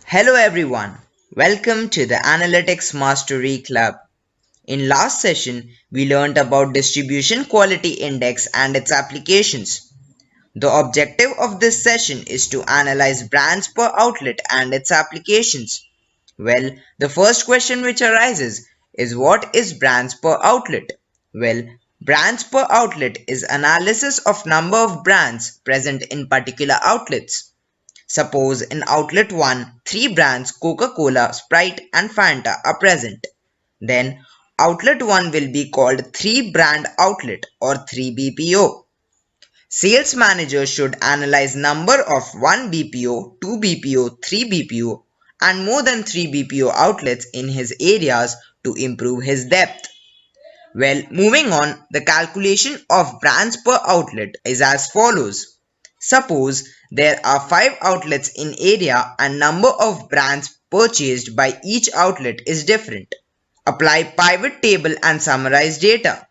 Hello everyone, welcome to the Analytics Mastery Club. In last session, we learned about Distribution Quality Index and its applications. The objective of this session is to analyze brands per outlet and its applications. Well, the first question which arises is what is brands per outlet? Well, brands per outlet is analysis of number of brands present in particular outlets. Suppose in outlet 1, 3 brands Coca-Cola, Sprite and Fanta are present. Then outlet 1 will be called 3 brand outlet or 3 BPO. Sales manager should analyze number of 1 BPO, 2 BPO, 3 BPO and more than 3 BPO outlets in his areas to improve his depth. Well, moving on, the calculation of brands per outlet is as follows. Suppose there are 5 outlets in area and number of brands purchased by each outlet is different. Apply pivot table and summarize data.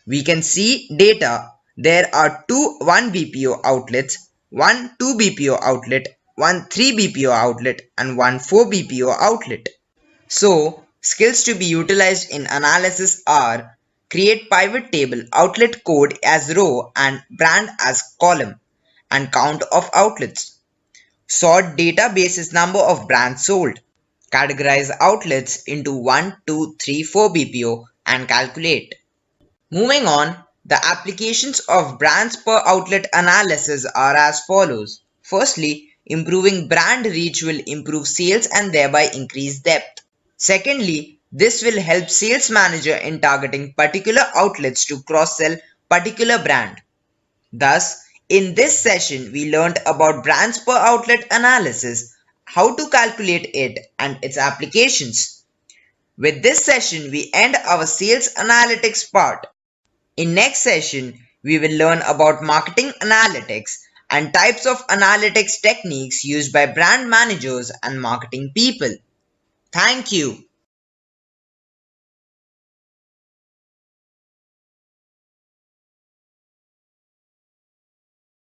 We can see data. There are 2 1 BPO outlets, 1 2 BPO outlet, 1 3 BPO outlet and 1 4 BPO outlet. So, skills to be utilized in analysis are create pivot table, outlet code as row and brand as column, and count of outlets. Sort data basis number of brands sold. Categorize outlets into 1, 2, 3, 4 BPO and calculate. Moving on, the applications of brands per outlet analysis are as follows. Firstly, improving brand reach will improve sales and thereby increase depth. Secondly, this will help sales manager in targeting particular outlets to cross-sell particular brand. Thus, in this session, we learned about brands per outlet analysis, how to calculate it and its applications. With this session, we end our sales analytics part. In next session, we will learn about marketing analytics and types of analytics techniques used by brand managers and marketing people. Thank you.